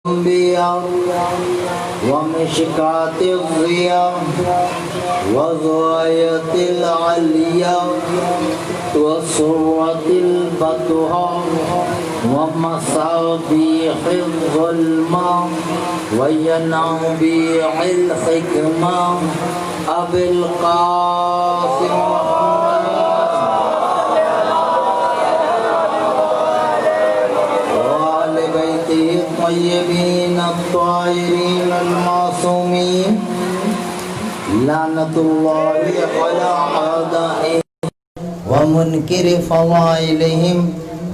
الأنبياء ومشكاة الضياء وغاية العليا وصورة البطحاء ومصابيح الظلماء وينابيع الحكمة أبي القاسم الطيبين الطاهرين المعصومين لعنة الله على أعدائهم ومنكر فضائلهم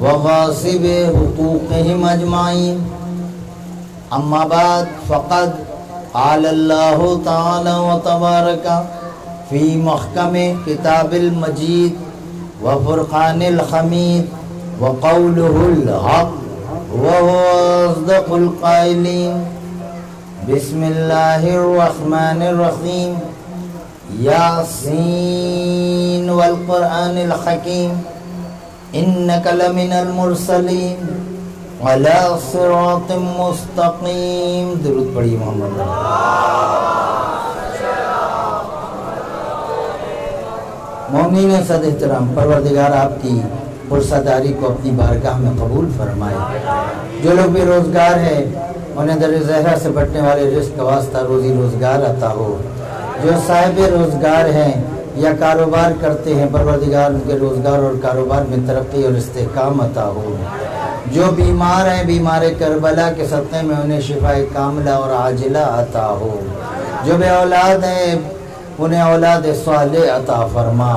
وغاصب حقوقهم أجمعين أما بعد فقد قال الله تعالى وتبارك في محكم كتاب المجيد وفرقان الحميد وقوله الحق وهو أصدق القائلين بسم الله الرحمن الرحيم ياسين والقرآن الحكيم إنك لمن المرسلين على صراط مستقيم درود پڑھیے محمد مومنین صد احترام، پروردگار آپ کی پرسداری کو اپنی بارگاہ میں قبول فرمائے۔ جو لوگ بے روزگار ہیں انہیں در زہرہ سے بٹنے والے رزق کا واسطہ روزی روزگار عطا ہو۔ جو صاحب روزگار ہیں یا کاروبار کرتے ہیں پروردگار ان کے روزگار اور کاروبار میں ترقی اور استحکام عطا ہو۔ جو بیمار ہیں بیمار کربلا کے صدقے میں انہیں شفاء کاملہ اور عاجلہ عطا ہو۔ جو بے اولاد ہیں انہیں اولاد صالح عطا فرما۔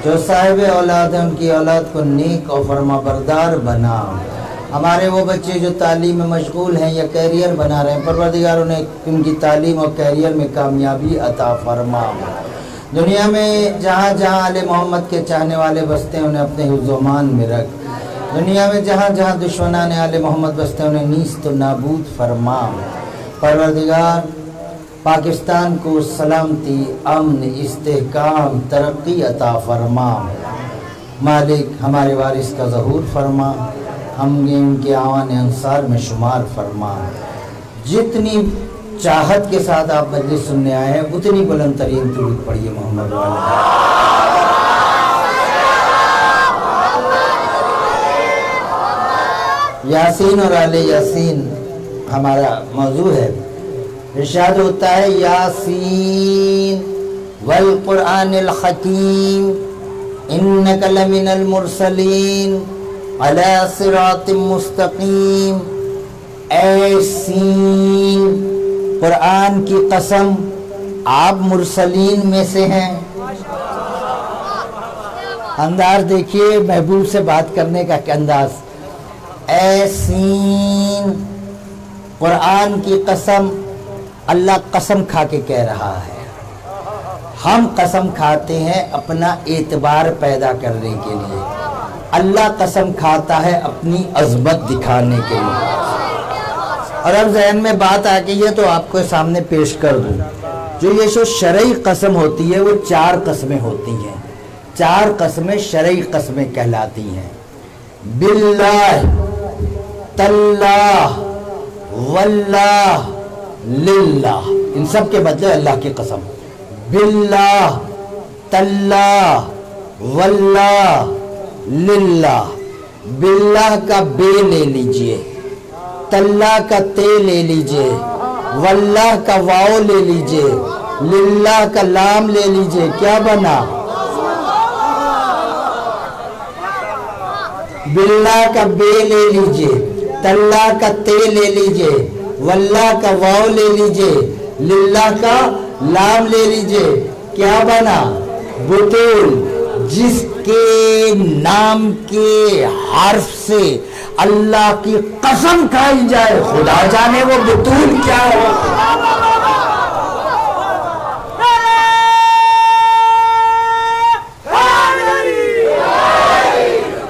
جو صاحب اولاد ہیں ان کی اولاد کو نیک اور فرما بردار بنا۔ ہمارے وہ بچے جو تعلیم میں مشغول ہیں یا کیریئر بنا رہے ہیں پروردگار انہیں ان کی تعلیم اور کیریئر میں کامیابی عطا فرما۔ دنیا میں جہاں جہاں آل محمد کے چاہنے والے بستے ہیں انہیں اپنے حفظ و امان میں رکھ۔ دنیا میں جہاں جہاں دشمنان آل محمد بستے ہیں انہیں نیست و نابود فرما۔ پروردگار پاکستان کو سلامتی، امن، استحکام، ترقی عطا فرما۔ مالک ہمارے وارث کا ظہور فرما، ہم ان کے آوان انصار میں شمار فرما۔ جتنی چاہت کے ساتھ آپ مجلس سننے آئے ہیں اتنی بلند ترین درود پڑھیے محمد والے۔ یاسین اور آل یاسین ہمارا موضوع ہے۔ ارشاد ہوتا ہے یاسین والقرآن الحکیم انک لمن المرسلین علی صراط مستقیم۔ اے سین، قرآن کی قسم آپ مرسلین میں سے ہیں۔ انداز دیکھیے محبوب سے بات کرنے کا انداز۔ اے سین، قرآن کی قسم، اللہ قسم کھا کے کہہ رہا ہے۔ ہم قسم کھاتے ہیں اپنا اعتبار پیدا کرنے کے لیے، اللہ قسم کھاتا ہے اپنی عظمت دکھانے کے لیے۔ اور اب ذہن میں بات آ گئی ہے تو آپ کو سامنے پیش کر دوں۔ جو یہ شرعی قسم ہوتی ہے وہ 4 قسمیں ہوتی ہیں۔ 4 قسمیں شرعی قسمیں کہلاتی ہیں۔ باللہ، تاللہ، واللہ، للہ، ان سب کے بدلے اللہ کی قسم۔ باللہ، تاللہ، واللہ، للہ۔ باللہ کا بے لے لیجئے، تاللہ کا تے لے لیجئے، واللہ کا واو لے لیجئے، للہ کا لام لے لیجئے، کیا بنا؟ باللہ کا بے لے لیجئے، تاللہ کا تے لے لیجئے، واللہ کا واو لے لیجئے، للہ کا لام لے لیجئے، کیا بنا؟ بطول۔ جس کے نام کے حرف سے اللہ کی قسم کھائی جائے خدا جانے وہ بطول کیا ہو۔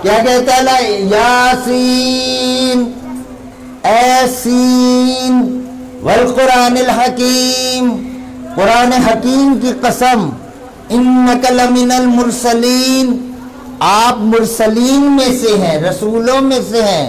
کیا کہتا ہے؟ یاسین، اے سین والقرآن الحکیم، قرآن حکیم کی قسم، انک لمن المرسلین، آپ مرسلین میں سے ہیں، رسولوں میں سے ہیں،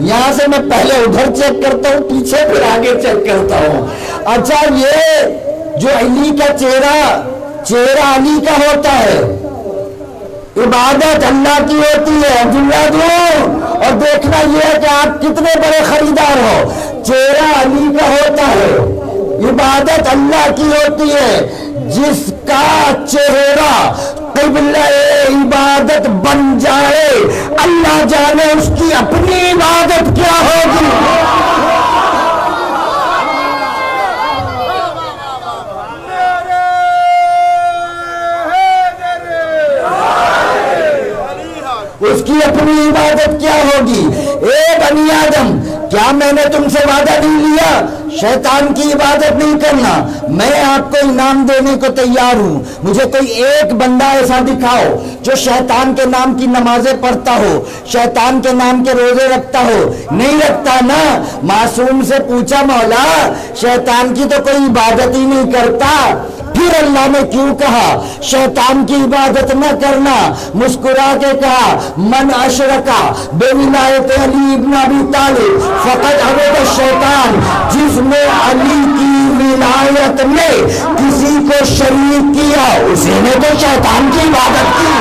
یہاں سے میں پہلے ادھر چیک کرتا ہوں، پیچھے پھر آگے چیک کرتا ہوں. اچھا یہ جو علی کا چہرہ علی کا ہوتا ہے، عبادت اللہ کی ہوتی ہے. عبداللہ دوں اور دیکھنا یہ ہے کہ آپ کتنے بڑے خریدار ہو. چہرہ علی کا ہوتا ہے، عبادت اللہ کی ہوتی ہے. جس کا چہرہ قبلہ عبادت بن جائے اللہ جانے اس کی اپنی عبادت کیا ہوگی. اس کی اپنی عبادت کیا ہوگی. اے بنی آدم، کیا میں نے تم سے وعدہ نہیں لیا شیطان کی عبادت نہیں کرنا؟ میں آپ کو انعام دینے کو تیار ہوں. مجھے کوئی ایک بندہ ایسا دکھاؤ جو شیطان کے نام کی نمازیں پڑھتا ہو، شیطان کے نام کے روزے رکھتا ہو. نہیں رکھتا نا. معصوم سے پوچھا مولا شیطان کی تو کوئی عبادت ہی نہیں کرتا، پھر اللہ نے کیوں کہا شیطان کی عبادت نہ کرنا؟ مسکرا کے کہا من اشرکا بولایت علی ابن ابی طالب فقط عبد الشیطان. جس نے علی کی ولایت میں کسی کو شریک کیا اسی نے تو شیطان کی عبادت کی.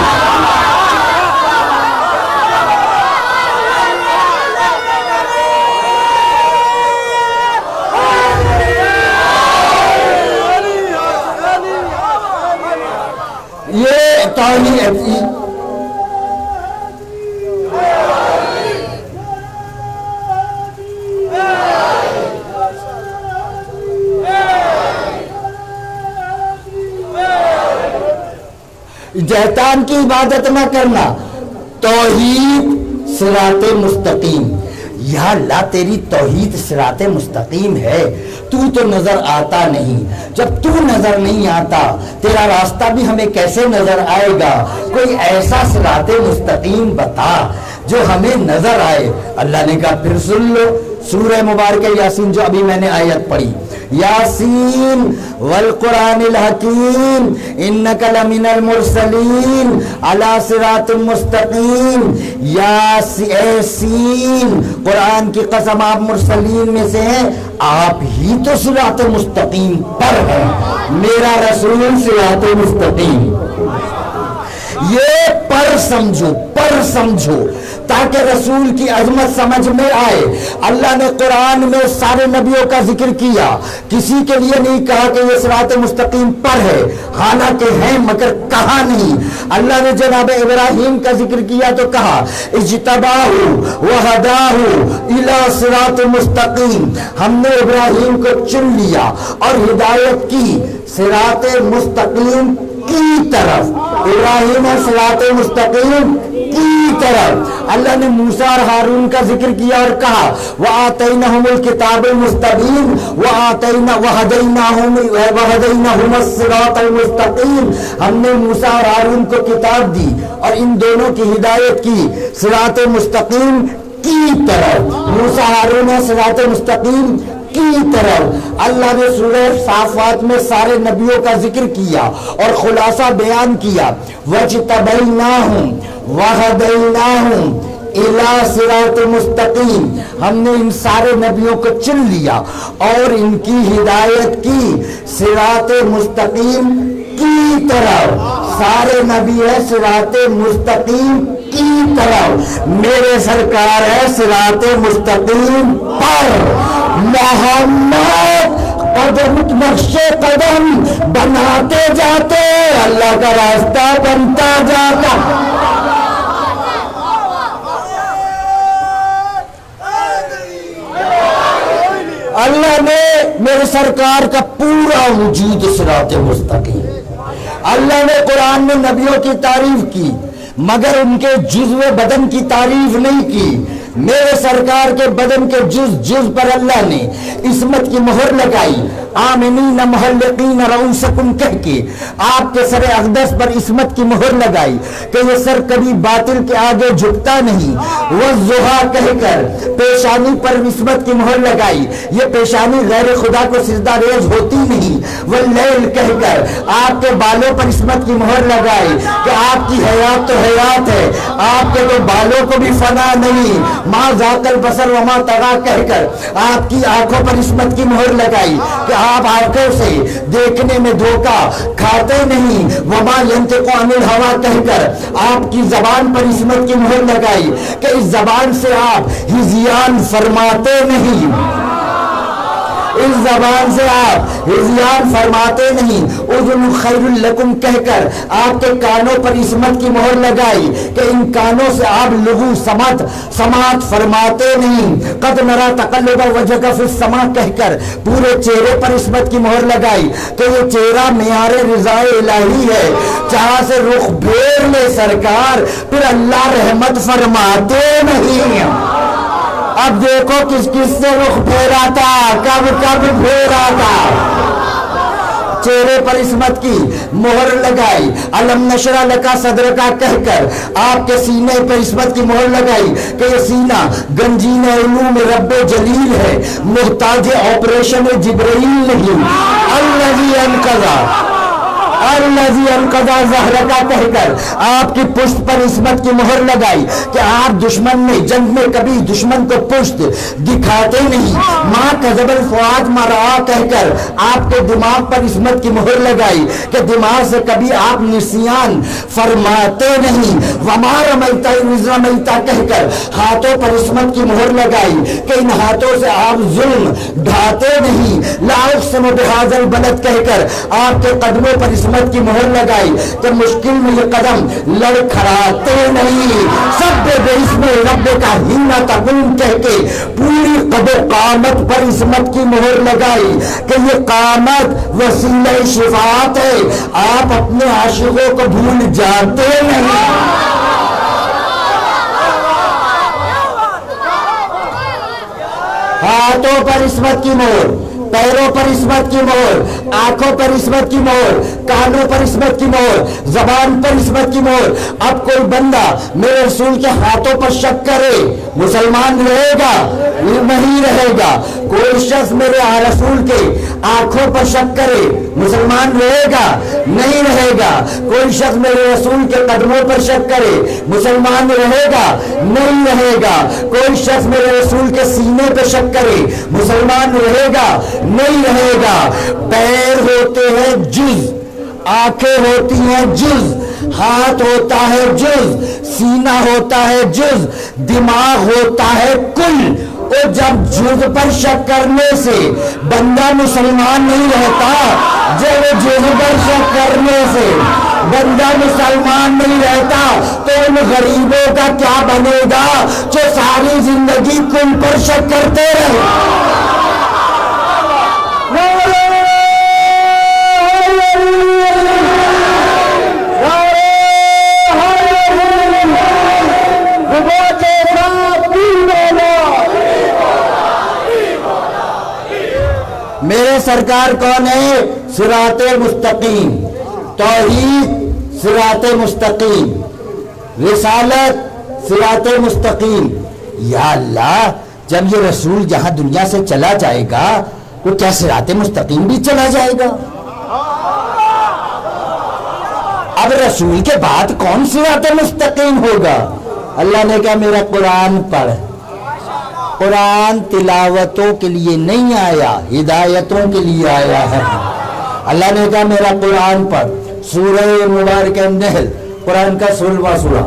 یہ توحید شیطان کی عبادت نہ کرنا. توحید صراط مستقیم. یا اللہ تیری توحید صراط مستقیم ہے، تو نظر آتا نہیں. جب تو نظر نہیں آتا تیرا راستہ بھی ہمیں کیسے نظر آئے گا؟ کوئی ایسا صراط مستقیم بتا جو ہمیں نظر آئے. اللہ نے کہا پھر سن لو سورہ مبارکہ یاسین جو ابھی میں نے آیت پڑھی. یاسین والقرآن الحکیم انک لمن المرسلین علی صراط مستقیم. یاسین قرآن کی قسم آپ مرسلین میں سے ہیں، آپ ہی تو صراط مستقیم پر ہیں. میرا رسول صراط مستقیم. یہ پر سمجھو تاکہ رسول کی عظمت سمجھ میں آئے. اللہ نے قرآن میں سارے نبیوں کا ذکر کیا، کسی کے لیے نہیں کہا کہ یہ صراط مستقیم پر ہے، حالانکہ ہیں مگر کہا نہیں. اللہ نے جناب ابراہیم کا ذکر کیا تو کہا اجتباہ وہداہ الی صراط مستقیم. ہم نے ابراہیم کو چن لیا اور ہدایت کی صراط مستقیم کی طرف. ابراہیم ہے صراط مستقیم کی طرف. اللہ نے موسیٰ اور ہارون کا ذکر کیا اور کہا وَآتَيْنَهُمُ الْكِتَابَ الْمُسْتَبِينَ وَهَدَيْنَهُمَ الصِّرَاطَ الْمُسْتَقِيمَ. ہم نے موسیٰ اور ہارون کو کتاب دی اور ان دونوں کی ہدایت کی صراط مستقیم کی طرف. موسیٰ ہارون ہے صراط مستقیم کی طرف. اللہ نے سورہ صافات میں سارے نبیوں کا ذکر کیا اور خلاصہ بیان کیا. وَاجْتَبَيْنَاهُمْ وَهَدَيْنَاهُمْ إِلَى صِرَاطٍ مُسْتَقِيمٍ. ہم نے ان سارے نبیوں کو چن لیا اور ان کی ہدایت کی صراط مستقیم کی طرف. سارے نبی ہے صراط مستقیم کی طرف. میرے سرکار ہے صراط مستقیم پر. محمد قدم نقش قدم بناتے جاتے اللہ کا راستہ بنتا جاتا. اللہ نے میرے سرکار کا پورا وجود صراط مستقیم. اللہ نے قرآن میں نبیوں کی تعریف کی مگر ان کے جزو بدن کی تعریف نہیں کی. میرے سرکار کے بدن کے جز پر اللہ نے عصمت کی مہر لگائی. آمنین محلقین رؤوسکم کہہ کے آپ کے سر اقدس پر عصمت کی مہر لگائی کہ یہ سر کبھی باطل کے آگے جھکتا نہیں. والضحیٰ کہہ کر پیشانی پر عصمت کی مہر لگائی، یہ پیشانی غیر خدا کو سجدہ ریز ہوتی نہیں. واللیل کہہ کر آپ کے بالوں پر عصمت کی مہر لگائی کہ آپ کی حیات تو حیات ہے، آپ کے تو بالوں کو بھی فنا نہیں. ما ذاق البصر وما طغى کہہ کر آپ کی آنکھوں پر عصمت کی مہر لگائی کہ آپ آنکھوں سے دیکھنے میں دھوکہ کھاتے نہیں، وما ينطق عن الهوى کہہ کر آپ کی زبان پر عصمت کی مہر لگائی کہ اس زبان سے آپ ہذیان فرماتے نہیں، اس زبان سے آپ ہذیان فرماتے نہیں، اذن خیر لکم کہہ کر آپ کے کانوں پر عصمت کی مہر لگائی کہ ان کانوں سے آپ لغو سماعت فرماتے نہیں، قد نرى تقلب وجهك في السماء کہہ کر پورے چہرے پر عصمت کی مہر لگائی کہ یہ چہرہ معیار رضا الہی ہے، جہاں سے رخ پھیر لے سرکار پھر اللہ رحمت فرماتے نہیں۔ اب دیکھو کس کس سے رخ پھیرا تھا، کب پھیرا تھا، چہرے پر عصمت کی مہر لگائی، علم نشرح لک صدرک کہہ کر آپ کے سینے پر عصمت کی مہر لگائی کہ یہ سینہ گنجین علوم رب جلیل ہے، محتاج آپریشن جبرائیل نہیں، الذی انقض ظہرک کہہ کر آپ کی پشت پر عصمت کی مہر لگائی کہ آپ دشمن میں جنگ میں کبھی دشمن کو پشت دکھاتے نہیں، ما کذب الفؤاد ما رأى کہہ کر آپ کے دماغ پر عصمت کی مہر لگائی کہ دماغ سے کبھی آپ نسیان فرماتے نہیں، وما رمیت اذ رمیت کہہ کر ہاتھوں پر عصمت کی مہر لگائی کہ ان ہاتھوں سے آپ ظلم ڈھاتے نہیں، لا اقسم بہذا البلد کہہ کر آپ کے قدموں پر عصمت کی مہر لگائی کہ مشکل میں یہ قدم لڑکھڑاتے نہیں، سب باسم رب کا ہینا تقوم کہہ کے پوری قد و قامت پر عصمت کی مہر لگائی کہ یہ قامت وسیلہ شفاعت ہے، آپ اپنے عاشقوں کو بھول جاتے نہیں۔ ہاتھوں پر عصمت کی مہر، پیروں پر عصمت کی مہر، آنکھوں پر عصمت کی مہر، کانوں پر عصمت کی مہر، زبان پر عصمت کی مہر۔ اب کوئی بندہ میرے رسول کے ہاتھوں پر شک کرے مسلمان رہے گا؟ نہیں رہے گا۔ کوئی شخص میرے رسول کے آنکھوں پر شک کرے مسلمان رہے گا؟ نہیں رہے گا۔ کوئی شخص میرے رسول کے قدموں پر شک کرے مسلمان رہے گا؟ نہیں رہے گا۔ کوئی شخص میرے رسول کے سینے پہ شک کرے مسلمان رہے گا؟ نہیں رہے گا۔ پیر ہوتے ہیں جز، آنکھیں ہوتی ہیں جز، ہاتھ ہوتا ہے جز، سینہ ہوتا ہے جز، دماغ ہوتا ہے کل۔ اور جب جز پر شک کرنے سے بندہ مسلمان نہیں رہتا، جب جز پر شک کرنے سے بندہ مسلمان نہیں رہتا تو ان غریبوں کا کیا بنے گا جو ساری زندگی کل پر شک کرتے رہے۔ میرے سرکار کون ہے؟ صراط مستقیم، توحید صراط مستقیم، رسالت صراط مستقیم۔ یا اللہ، جب یہ رسول جہاں دنیا سے چلا جائے گا تو کیا صراط مستقیم بھی چلا جائے گا؟ اب رسول کے بعد کون صراط مستقیم ہوگا؟ اللہ نے کہا میرا قرآن پڑھ۔ قرآن تلاوتوں کے لیے نہیں آیا، ہدایتوں کے لیے آیا ہے۔ اللہ نے کہا میرا قرآن پڑھ۔ سورہ مبارکہ النحل، قرآن کا 16واں سورہ۔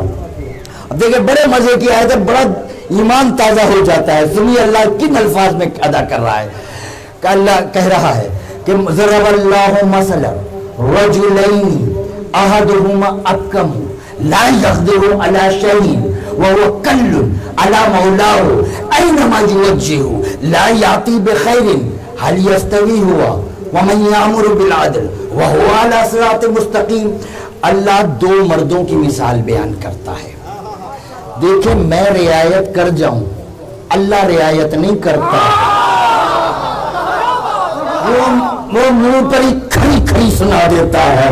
اب دیکھیں بڑے مزے کی آیت ہے، بڑا ایمان تازہ ہو جاتا ہے۔ سنیے اللہ کن الفاظ میں ادا کر رہا ہے کہ اللہ کہہ رہا ہے کہ ضرب اللہ مثلا رجلین احدہما اکم لا یقدر علی شیء وهو کل علی مولاه اینما یوجهه لا یاتی بخیر هل یستوی هو ومن یامر بالعدل وهو علی صراط مستقیم۔ اللہ دو مردوں کی مثال بیان کرتا ہے۔ دیکھیں میں رعایت کر جاؤں، اللہ رعایت نہیں کرتا، وہ منہ پر ہی کھڑی کھڑی سنا دیتا ہے۔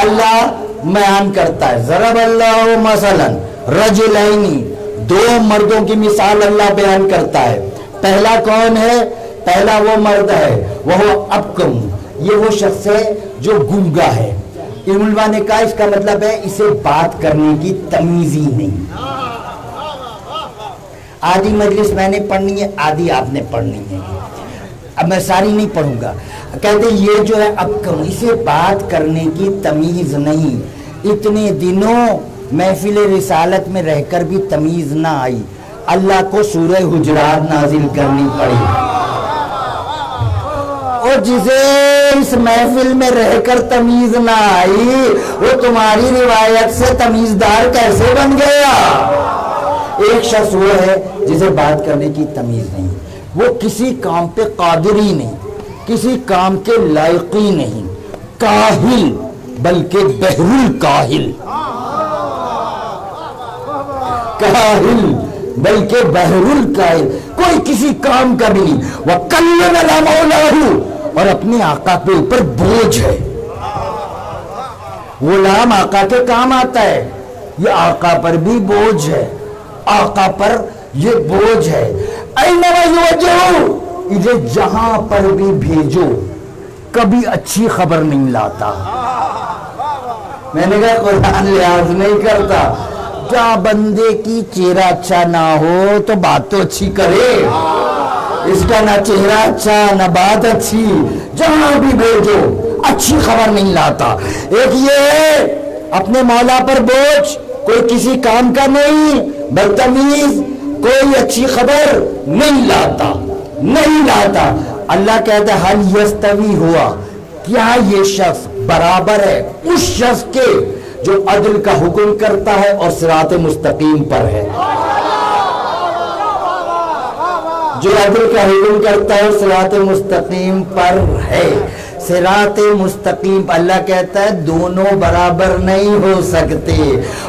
اللہ بیان کرتا ہے ضرب اللہ مثلا رجلین، دو مردوں کی مثال اللہ بیان کرتا ہے۔ پہلا کون ہے؟ پہلا وہ مرد ہے وہ ابکم، یہ وہ شخص ہے جو گونگا ہے۔ علماء نے کہا اس کا مطلب ہے اسے بات کرنے کی تمیز ہی نہیں۔ آدھی مجلس میں نے پڑھنی ہے، آدھی آپ نے پڑھنی ہے، اب میں ساری نہیں پڑھوں گا. کہتے یہ جو ہے اب اسے بات کرنے کی تمیز نہیں. اتنے دنوں محفل رسالت میں رہ کر بھی تمیز نہ آئی، اللہ کو سورہ حجرات نازل کرنی پڑی. اور جسے اس محفل میں رہ کر تمیز نہ آئی وہ تمہاری روایت سے تمیزدار کیسے بن گیا؟ ایک شخص وہ ہے جسے بات کرنے کی تمیز نہیں، وہ کسی کام پہ قادر ہی نہیں، کسی کام کے لائق ہی نہیں، کاہل بلکہ بحر الکاہل، کاہل بلکہ بحر الکاہل، کوئی کسی کام کا بھی نہیں. وَكَلَّمَ مَوْلَاهُ، اور اپنے آقا پہ اوپر بوجھ ہے. غلام آقا کے کام آتا ہے، یہ آقا پر بھی بوجھ ہے، آقا پر یہ بوجھ ہے. اَيْنَمَا يُوَجِّهُ، اسے جہاں پر بھی بھیجو کبھی اچھی خبر نہیں لاتا. میں نے کہا قرآن لحاظ نہیں کرتا، کیا بندے کی چہرہ اچھا نہ ہو تو بات تو اچھی کرے، اس کا نہ چہرہ اچھا نہ بات اچھی، جہاں بھی بھیجو اچھی خبر نہیں لاتا. ایک یہ ہے اپنے مولا پر بوجھ، کوئی کسی کام کا نہیں، بدتمیز، کوئی اچھی خبر نہیں لاتا، نہیں لاتا. اللہ کہتا ہے حل یستوی ہوا، کیا یہ شخص برابر ہے اس شخص کے جو عدل کا حکم کرتا ہے اور صراط مستقیم پر ہے؟ جو عدل کا حکم کرتا ہے اور صراط مستقیم پر ہے. صراط مستقیم، اللہ کہتا ہے دونوں برابر نہیں ہو سکتے.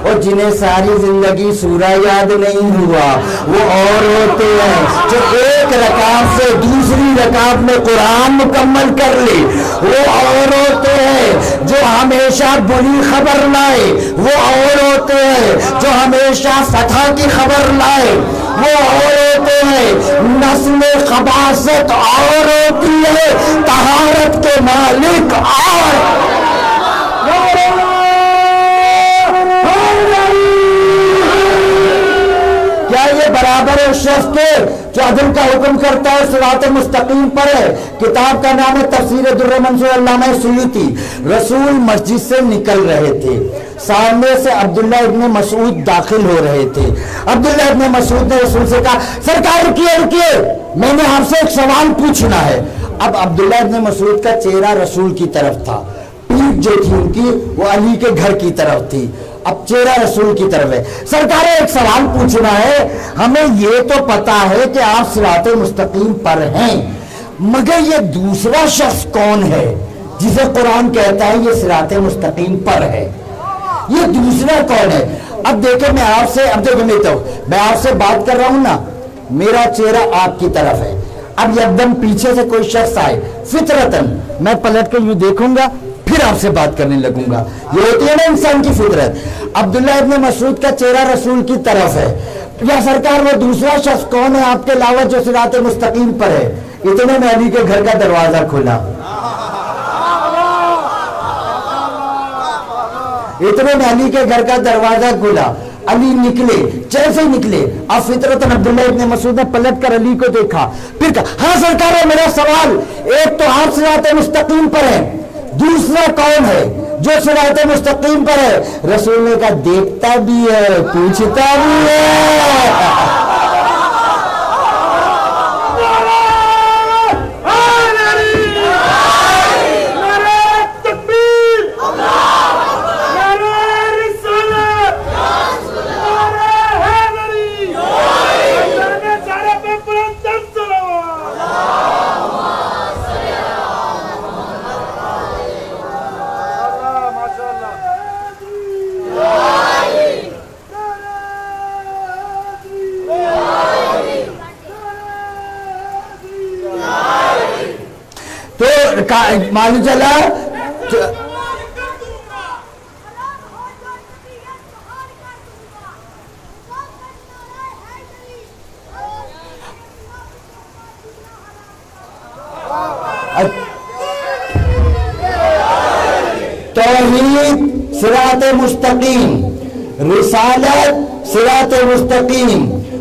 اور جنہیں ساری زندگی سورہ یاد نہیں ہوا وہ اور ہوتے ہیں جو ایک رکعت سے دوسری رکعت میں قرآن مکمل کر لے، وہ اور ہوتے ہیں جو ہمیشہ بری خبر لائے، وہ اور ہوتے ہیں جو ہمیشہ فتح کی خبر لائے، وہ اور ہوتے ہیں. نسل خباثت اور ہوتی ہے، طہارت کے مالک اور. کیا یہ برابر ہے اس شخص کے جو عدل کا حکم کرتا ہے صراط مستقیم پر ہے؟ کتاب کا نام ہے تفسیر در منصور علامہ سیوطی. رسول مسجد سے نکل رہے تھے، سامنے سے عبداللہ ابن مسعود داخل ہو رہے تھے. عبداللہ ابن مسعود نے رسول سے کہا سرکار رکیے رکیے، میں نے آپ سے ایک سوال پوچھنا ہے. اب عبداللہ ابن مسعود کا چہرہ رسول کی طرف تھا، پیٹھ جو تھی ان کی وہ علی کے گھر کی طرف تھی، اب چہرہ رسول کی طرف ہے. سرکار ایک سوال پوچھنا ہے، ہمیں یہ تو پتا ہے کہ آپ صراط مستقیم پر ہیں، مگر یہ دوسرا شخص کون ہے جسے قرآن کہتا ہے یہ صراط مستقیم پر ہے؟ یہ دوسرا کون ہے؟ اب دیکھیں میں آپ سے، اب دیکھیں میں آپ سے بات کر رہا ہوں نا، میرا چہرہ آپ کی طرف ہے. اب ایک دم پیچھے سے کوئی شخص آئے، فطرتاً میں پلٹ کے یوں دیکھوں گا پھر آپ سے بات کرنے لگوں گا. یہ ہوتی ہے نا انسان کی فطرت. عبداللہ ابن مسعود کا چہرہ رسول کی طرف ہے. یا سرکار وہ دوسرا شخص کون ہے آپ کے علاوہ جو صراط مستقیم پر ہے؟ اتنے میں علی کے گھر کا دروازہ کھلا، اتنے میں علی کے گھر کا دروازہ کھلا. علی نکلے، جیسے نکلے اب فطرتاً عبداللہ ابن مسعود نے پلٹ کر علی کو دیکھا، پھر کہا ہاں سرکار ہے میرا سوال، ایک تو آپ صراط مستقیم پر ہیں، دوسرا کون ہے جو صراط مستقیم پر ہے؟ رسول نے کہا دیکھتا بھی ہے پوچھتا بھی ہے. معلوم چلا توحید صراط مستقیم، رسالت صراط مستقیم،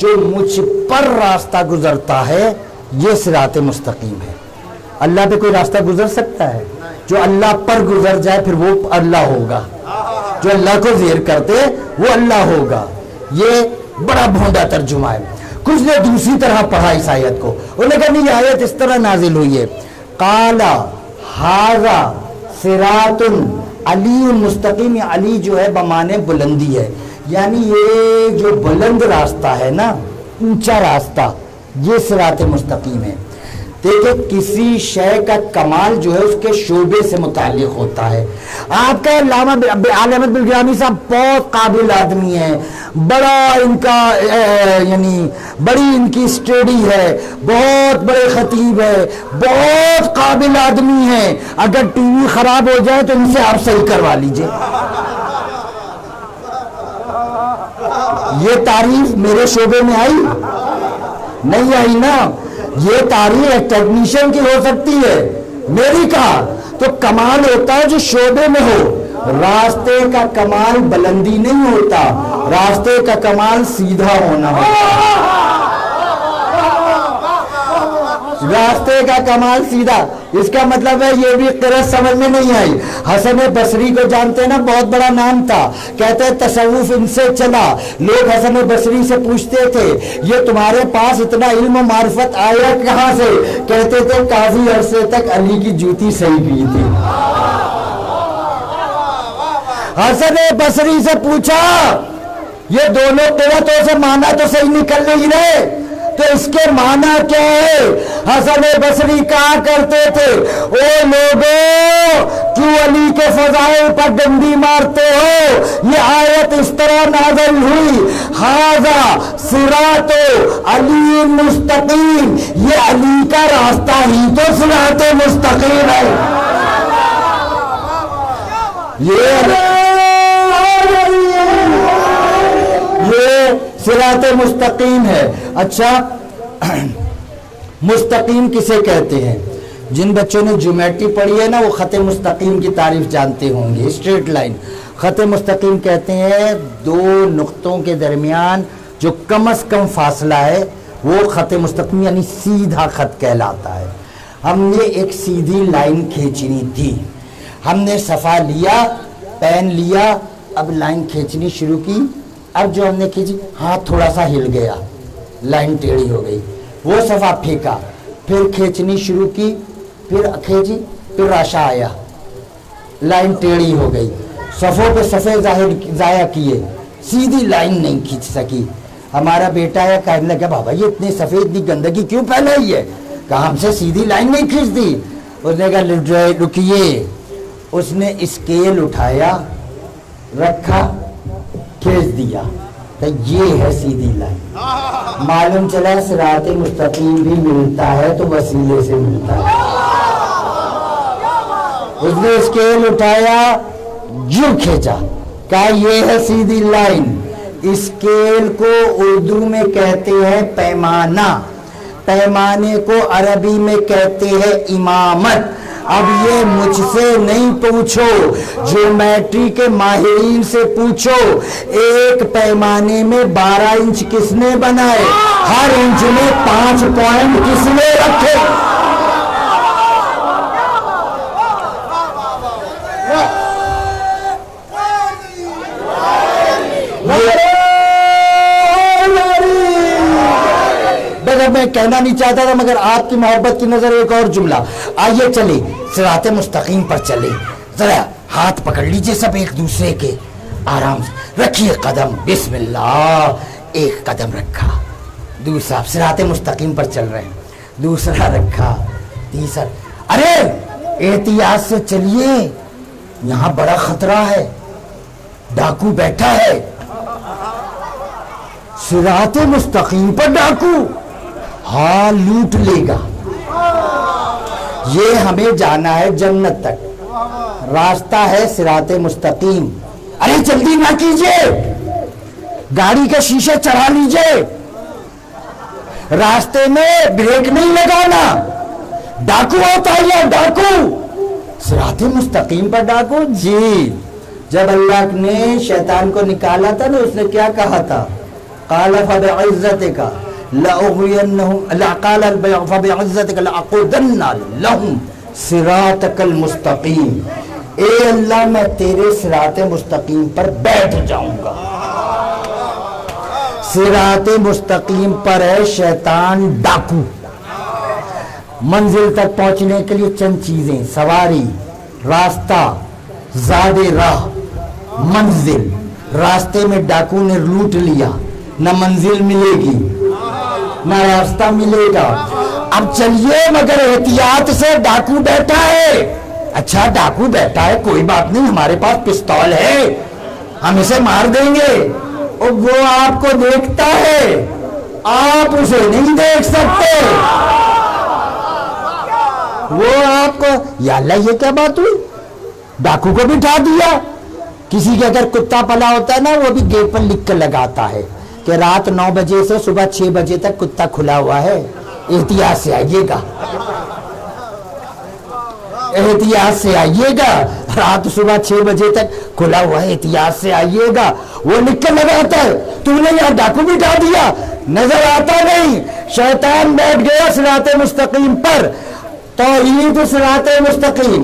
جو مجھ پر راستہ گزرتا ہے یہ صراط مستقیم ہے۔ اللہ پہ کوئی راستہ گزر سکتا ہے؟ جو اللہ پر گزر جائے پھر وہ اللہ ہوگا، جو اللہ کو زیر کرتے وہ اللہ ہوگا۔ یہ بڑا بھونڈا ترجمہ ہے۔ کچھ نے دوسری طرح پڑھا اس آیت کو، انہوں نے کہا نہیں، یہ آیت اس طرح نازل ہوئی ہے، قال ھذا صراط علی مستقیم۔ علی جو ہے بمانے بلندی ہے، یعنی یہ جو بلند راستہ ہے نا، اونچا راستہ، یہ صراط مستقیم ہے۔ دیکھیں کسی شے کا کمال جو ہے اس کے شعبے سے متعلق ہوتا ہے۔ آپ کا علامہ آل احمد بلگرامی صاحب بہت قابل آدمی ہیں، بڑا ان کا یعنی بڑی ان کی اسٹڈی ہے، بہت بڑے خطیب ہے، بہت قابل آدمی ہیں، اگر ٹی وی خراب ہو جائے تو ان سے آپ صحیح کروا لیجئے۔ یہ تعریف میرے شعبے میں آئی نہیں آئی نا، یہ تعریف ایک ٹیکنیشین کی ہو سکتی ہے، میری کہا تو کمال ہوتا ہے جو شعبے میں ہو۔ راستے کا کمال بلندی نہیں ہوتا، راستے کا کمال سیدھا ہونا ہوتا، راستے کا کمال سیدھا۔ اس کا مطلب ہے یہ بھی قرأت سمجھ میں نہیں آئی۔ حسن بصری کو جانتے ہیں نا، بہت بڑا نام تھا، کہتے ہیں تصوف ان سے چلا۔ لوگ حسن بصری سے پوچھتے تھے یہ تمہارے پاس اتنا علم و معرفت آیا کہاں سے؟ کہتے تھے کافی عرصے تک علی کی جوتی صحیح کی تھی۔ حسن بصری سے پوچھا یہ دونوں قرأتوں سے معنی تو صحیح نکل نہیں رہے، تو اس کے معنی کیا ہے؟ حسن بصری کہا کرتے تھے او لوگوں کیوں علی کے فضائل پر ڈنڈی مارتے ہو؟ یہ آیت اس طرح نازل ہوئی ھذا صراط علی مستقیم، یہ علی کا راستہ ہی تو صراط مستقیم ہے۔ یہ صراط مستقیم ہے۔ اچھا مستقیم کسے کہتے ہیں؟ جن بچوں نے جیومیٹری پڑھی ہے نا وہ خط مستقیم کی تعریف جانتے ہوں گے، اسٹریٹ لائن۔ خط مستقیم کہتے ہیں دو نقطوں کے درمیان جو کم از کم فاصلہ ہے وہ خط مستقیم یعنی سیدھا خط کہلاتا ہے۔ ہم نے ایک سیدھی لائن کھینچنی تھی، ہم نے صفحہ لیا، پین لیا، اب لائن کھینچنی شروع کی، اب جو ہم نے کھینچی ہاتھ تھوڑا سا ہل گیا، لائن ٹیڑھی ہو گئی، وہ صفحہ پھینکا، پھر کھینچنی شروع کی، پھر کھینچی، پھر راشا آیا، لائن ٹیڑھی ہو گئی، صفوں پہ صفحے ضائع کیے، سیدھی لائن نہیں کھینچ سکی۔ ہمارا بیٹا ہے کہنے لگا بابا یہ اتنے صفحے اتنی گندگی کیوں پھیلائی ہے؟ کہا ہم سے سیدھی لائن نہیں کھینچتی۔ اس نے کہا رکیے، اس نے اسکیل اٹھایا، رکھا، کھینچ دیا، تو یہ ہے سیدھی لائن۔ معلوم چلا صراط مستقیم بھی ملتا ہے تو وسیلے سے ملتا ہے۔ اس نے اسکیل اٹھایا، جو کھینچا، کہا یہ ہے سیدھی لائن۔ اسکیل کو اردو میں کہتے ہیں پیمانہ، پیمانے کو عربی میں کہتے ہیں امامت۔ اب یہ مجھ سے نہیں پوچھو، جیومیٹری کے ماہرین سے پوچھو، ایک پیمانے میں 12 انچ کس نے بنائے؟ ہر انچ میں 5 پوائنٹ کس نے رکھے؟ میں کہنا نہیں چاہتا تھا مگر آپ کی محبت کی نظر ایک اور جملہ۔ آئیے چلے صراط مستقیم پر چلے، ذرا ہاتھ پکڑ لیجئے سب ایک دوسرے کے، آرام سے رکھیے قدم، بسم اللہ، ایک قدم رکھا، دوسرا صراط مستقیم پر چل رہے ہیں، دوسرا رکھا، تیسرا، ارے احتیاط سے چلیے یہاں بڑا خطرہ ہے، ڈاکو بیٹھا ہے۔ صراط مستقیم پر ڈاکو، ہاں لوٹ لے گا۔ یہ ہمیں جانا ہے جنت تک، راستہ ہے صراط مستقیم۔ ارے جلدی نہ کیجئے، گاڑی کا شیشہ چڑھا لیجئے، راستے میں بریک نہیں لگانا، ڈاکو ہوتا ہے یہ ڈاکو۔ صراط مستقیم پر ڈاکو، جی جب اللہ نے شیطان کو نکالا تھا نا، اس نے کیا کہا تھا؟ قال فبعزتك لأغوينهم قال فبعزتك لأقعدن لهم صراطك المستقیم، اے اللہ میں تیرے صراط مستقیم پر بیٹھ جاؤں گا۔ صراط مستقیم پر ہے شیطان ڈاکو، منزل تک پہنچنے کے لیے چند چیزیں، سواری، راستہ، زاد راہ، منزل۔ راستے میں ڈاکو نے لوٹ لیا، نہ منزل ملے گی نہ راستہ ملے گا۔ اب چلیے مگر احتیاط سے، ڈاکو بیٹھا ہے۔ اچھا ڈاکو بیٹھا ہے، کوئی بات نہیں، ہمارے پاس پستول ہے، ہم اسے مار دیں گے۔ اور وہ آپ کو دیکھتا ہے، آپ اسے نہیں دیکھ سکتے۔ وہ آپ کو، یا اللہ یہ کیا بات ہوئی، ڈاکو کو بٹھا دیا۔ کسی کے اگر کتا پلا ہوتا ہے نا، وہ بھی گیٹ پر لکھ کر لگاتا ہے کہ رات 9 بجے سے صبح 6 بجے تک کتا کھلا ہوا ہے، احتیاط سے آئیے گا، احتیاط سے آئیے گا، رات صبح 6 بجے تک کھلا ہوا ہے، احتیاط سے آئیے گا، وہ لکھ کر لگاتا ہے۔ تو نے یہاں ڈاکو بٹھا دیا، نظر آتا نہیں۔ شیطان بیٹھ گیا صراط مستقیم پر، توحید صراط مستقیم،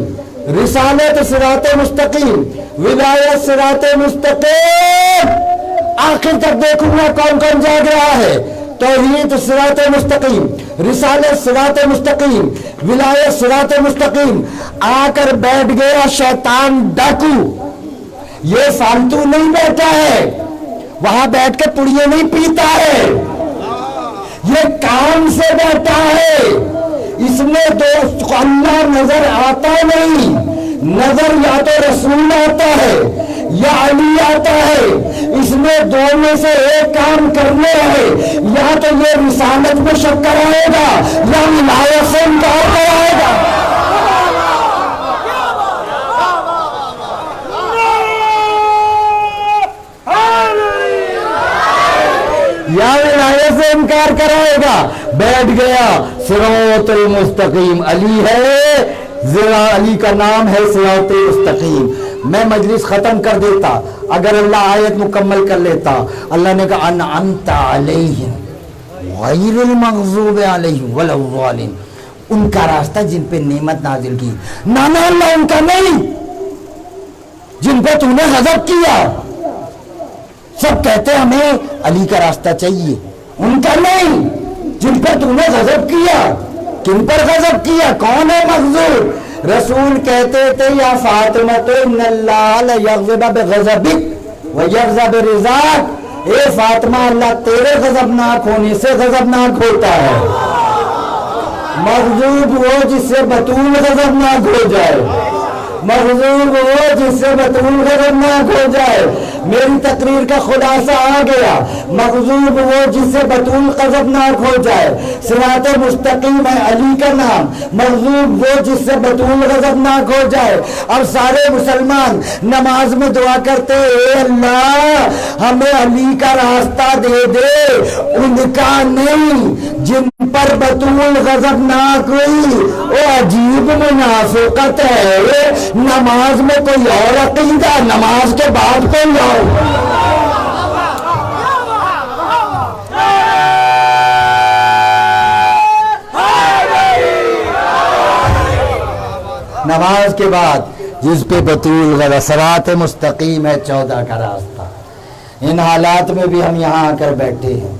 رسالت صراط مستقیم، ولایت صراط مستقیم۔ آخر تک دیکھوں گا کون کون جاگ رہا ہے۔ توحید صراط مستقیم، رسالت صراط مستقیم، ولایت صراط مستقیم۔ آ کر بیٹھ گیا شیطان ڈاکو۔ یہ فالتو نہیں بیٹھا ہے، وہاں بیٹھ کے پڑیے نہیں پیتا ہے، یہ کام سے بیٹھا ہے۔ اس میں دوست کو اللہ نظر آتا نہیں، نظر یا تو رسول آتا ہے یا علی آتا ہے۔ اس میں دو میں سے ایک کام کرنے ہے، یا تو یہ رسالت میں شک کرائے گا یا ولایت سے انکار کرائے گا۔ یا ولایت سے انکار کرائے گا۔ بیٹھ گیا صراط المستقیم، علی ہے، علی کا نام ہے صراط مستقیم۔ میں مجلس ختم کر دیتا اگر اللہ آیت مکمل کر لیتا۔ اللہ نے کہا انعمت علیہم غیر المغضوب علیہم ولا الضالین، ان کا راستہ جن پہ نعمت نازل کی۔ نانا اللہ ان کا نہیں، جن پہ تو نے غضب کیا۔ سب کہتے ہیں ہمیں علی کا راستہ چاہیے، ان کا نہیں، جن پر تو نے غضب کیا۔ کن پر غضب کیا؟ کون ہے مغضوب؟ رسول کہتے تھے یا فاطمہ ان اللہ لیغضب بغضبک ویرضى برضاک، اے فاطمہ اللہ تیرے غضبناک ہونے سے غضبناک ہوتا ہے۔ مغضوب وہ جس سے بطول غضبناک ہو جائے، مغضوب وہ جس سے بطول غضبناک ہو جائے۔ میری تقریر کا خلاصہ آ گیا، مغضوب وہ جس سے بطول غضبناک ہو جائے۔ صراط مستقیم ہے علی کا نام، مغضوب وہ جس سے بطول غضبناک ہو جائے۔ اب سارے مسلمان نماز میں دعا کرتے اے اللہ ہمیں علی کا راستہ دے دے، ان کا نہیں جن پر بطول غضبناک ہوئی۔ وہ عجیب منافقت ہے، نماز میں کوئی اور عقیدہ، نماز کے بعد کوئی اور۔ نماز کے بعد جس پہ بطول صراط مستقیم ہے 14 کا راستہ۔ ان حالات میں بھی ہم یہاں آ کر بیٹھے ہیں،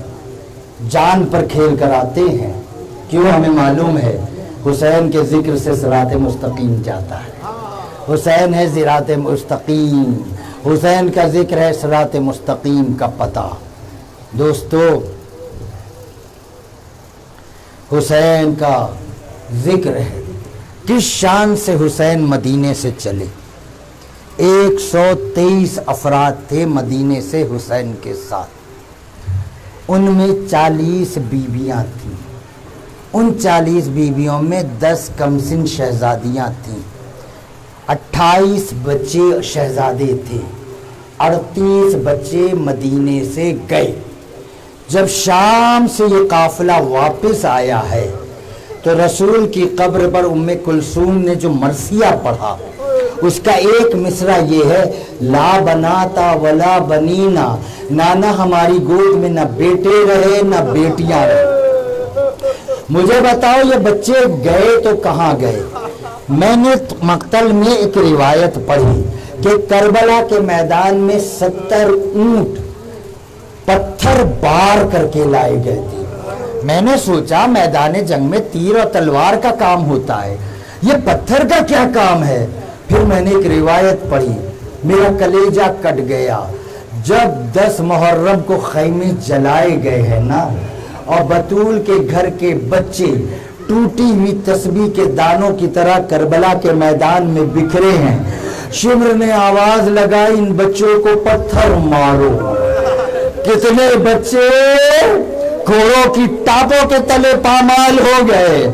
جان پر کھیل کر آتے ہیں۔ کیوں؟ ہمیں معلوم ہے حسین کے ذکر سے صراط مستقیم جاتا ہے، حسین ہے صراط مستقیم، حسین کا ذکر ہے صراط مستقیم کا پتہ۔ دوستو حسین کا ذکر ہے، کس شان سے حسین مدینے سے چلے۔ 123 افراد تھے مدینے سے حسین کے ساتھ، ان میں 40 بیویاں تھیں، ان 40 بیویوں میں 10 کمسن شہزادیاں تھیں، 28 بچے شہزادے تھے، 38 بچے مدینے سے گئے۔ جب شام سے یہ قافلہ واپس آیا ہے تو رسول کی قبر پر ام کلثوم نے جو مرثیہ پڑھا اس کا ایک مصرع یہ ہے، لا بناتا ولا بنینا، نانا ہماری گود میں نہ بیٹے رہے نہ بیٹیاں رہے۔ مجھے بتاؤ یہ بچے گئے تو کہاں گئے؟ میں نے مقتل میں ایک روایت پڑھی کہ کربلا کے میدان میں 70 اونٹ پتھر بار کر کے لائے گئے تھے۔ میں نے سوچا میدان جنگ میں تیر اور تلوار کا کام ہوتا ہے، یہ پتھر کا کیا کام ہے؟ پھر میں نے ایک روایت پڑھی، میرا کلیجہ کٹ گیا جب 10 محرم کو خیمے جلائے گئے ہیں نا، اور بطول کے گھر کے بچے ٹوٹی ہوئی تسبیح کے دانوں کی طرح کربلا کے میدان میں بکھرے ہیں۔ شمر نے آواز لگائی، ان بچوں کو پتھر مارو۔ کتنے بچے گھوڑوں کی ٹاپوں کے تلے پامال ہو گئے،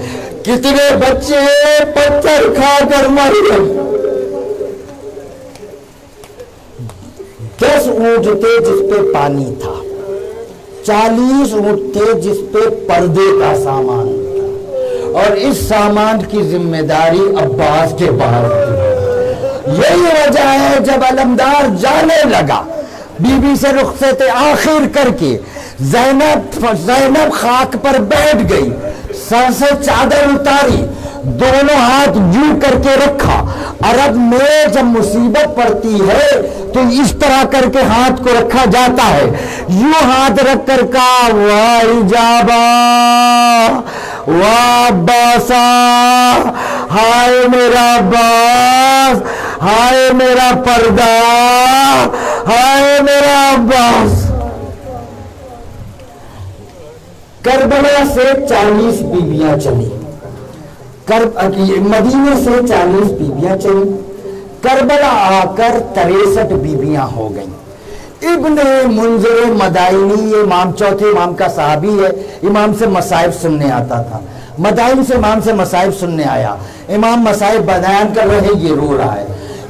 کتنے بچے پتھر کھا کر مر گئے۔ 10 اونٹ تھے جس پہ پانی تھا، 40 اونٹ تھے جس پہ پردے کا سامان تھا، اور اس سامان کی ذمہ داری عباس کے پاس تھی۔ یہی وجہ ہے جب علمدار جانے لگا، بی بی سے رخصت آخر کر کے زینب خاک پر بیٹھ گئی، سر سے چادر اتاری، دونوں ہاتھ یوں کر کے رکھا۔ عرب میں جب مصیبت پڑتی ہے تو اس طرح کر کے ہاتھ کو رکھا جاتا ہے، یوں ہاتھ رکھ کر کہا، واہ جابا واہ عباسا، ہائے میرا عباس، ہائے میرا پردہ، ہائے میرا عباس۔ کربلا سے 40 بیویاں چلی، مدینے سے 40 بیویاں چلی، کربلا آ کر 63 بیویاں ہو گئیں۔ ابن منذر مدائنی، یہ امام چوتھے امام کا صحابی ہے، امام سے مصائب سننے آتا تھا، مدائن سے امام سے مصائب سننے آیا، امام مصائب بیان کر رہے، یہ رو رہا ہے۔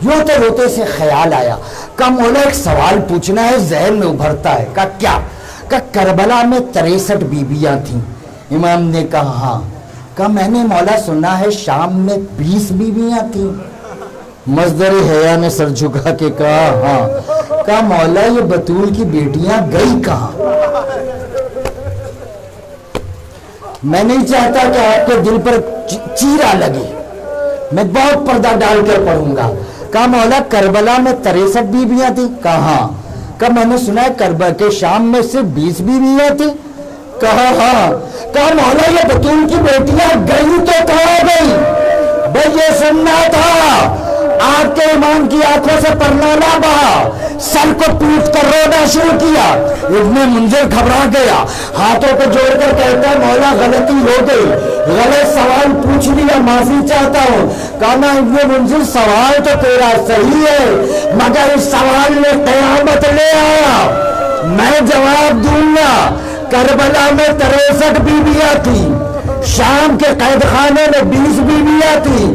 روتے روتے سے خیال آیا، کہا مولا ایک سوال پوچھنا ہے، ذہن میں ابھرتا ہے۔ کہا کیا؟ کہا کربلا میں 63 بیویاں تھیں۔ امام نے کہا ہاں۔ کہا میں نے مولا سنا ہے شام میں 20 بیویاں تھیں۔ مصدر حیا نے سر جھکا کے کہا ہاں۔ کہا مولا یہ بطول کی بیٹیاں گئی کہاں؟ میں نہیں چاہتا کہ آپ کے دل پر چیرا لگے، میں بہت پردہ ڈال کر پڑھوں گا۔ کہا مولا کربلا میں 63 بیویاں تھیں؟ کہا ہاں۔ کہا میں نے سنا ہے کربلا کے شام میں صرف 20 بیویاں تھیں؟ کہا ہاں۔ کہا مولا یہ بطول کی بیٹیاں گئی تو کہاں گئی؟ بھئی یہ سننا تھا۔ آپ کے امام کی آنکھوں سے پرنالا بہا، سر کو پیٹ کر رونا شروع کیا۔ ابن منذر گھبرا گیا، ہاتھوں کو جوڑ کر کہتا ہے مولا غلطی ہو گئی، غلط سوال پوچھ لیا، معافی چاہتا ہوں۔ کہا نا ابن منذر سوال تو تیرا صحیح ہے، مگر اس سوال میں قیامت لے آیا، میں جواب دوں گا۔ کربلا میں 63 بیویاں تھیں، شام کے قید خانے میں 20 بیویاں تھیں،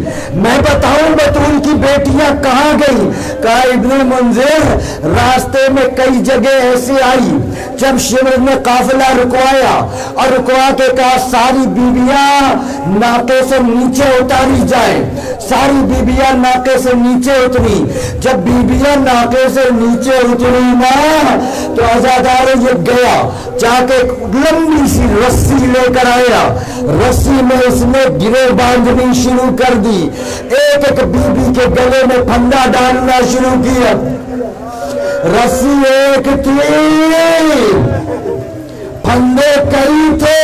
میں بتاؤں بطول کی بیٹیاں کہاں گئی؟ کہا ابن منذر راستے میں کئی جگہ ایسے آئی، جب شمر نے قافلہ رکوایا اور رکوا کے کہا ساری بیویاں ناکے سے نیچے اتاری جائیں، ساری بیویاں ناکے سے نیچے اتری۔ جب بیویاں ناکے سے نیچے اتری نا تو عزادار یہ گیا، جا کے لمبی سی رسی لے کر آیا، رسی میں اس نے گرے باندھنی شروع کر دی، ایک ایک بیوی کے گلے میں پھندا ڈالنا شروع کیا۔ رسی ایک تھی، پھندے کئی تھے۔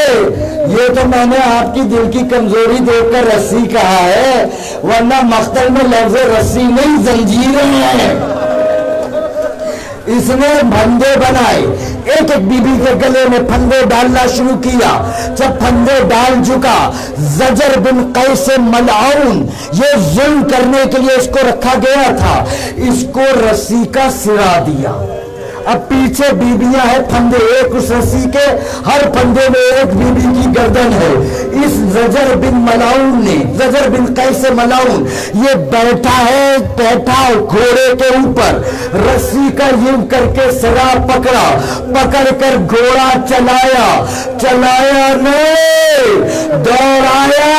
یہ تو میں نے آپ کی دل کی کمزوری دیکھ کر رسی کہا ہے، ورنہ مقتل میں لفظ رسی نہیں زنجیریں ہیں۔ اس نے پھندے بنائے، ایک ایک بیوی کے گلے میں پھندے ڈالنا شروع کیا۔ جب پھندے ڈال چکا، زجر بن قیس ملعون، یہ ظلم کرنے کے لیے اس کو رکھا گیا تھا، اس کو رسی کا سرا دیا۔ اب پیچھے بیویاں ہیں، پھندے ایک اس رسی کے، ہر پھندے میں ایک بیوی کی گردن ہے۔ اس زجر بن ملعون نے، زجر بن قیس ملعون، یہ بیٹھا ہے، بیٹھا گھوڑے کے اوپر، رسی کا یوں کر کے سرا پکڑا، پکڑ کر گھوڑا چلایا، چلایا نہیں، دوڑایا۔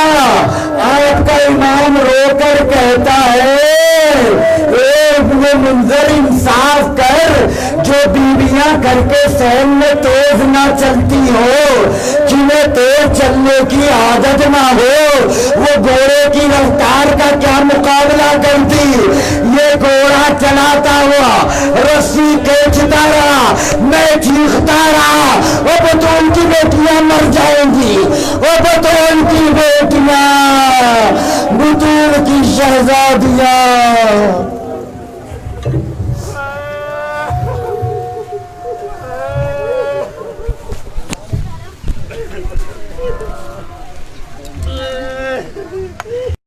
آپ کا امام رو کر کہتا ہے ایک وہ منظر انصاف کر جو بیویاں گھر کے سہن میں تیز نہ چلتی ہو، جنہیں تیز چلنے کی عادت نہ ہو، وہ گھوڑے کی رفتار کا کیا مقابلہ کرتی؟ یہ گھوڑا چلاتا ہوا رسی کھینچتا رہا، میں چیختا رہا، وہ بطول کی بیٹیاں مر جائیں گی، وہ بطول کی بیٹیاں، بطول کی شہزادیاں۔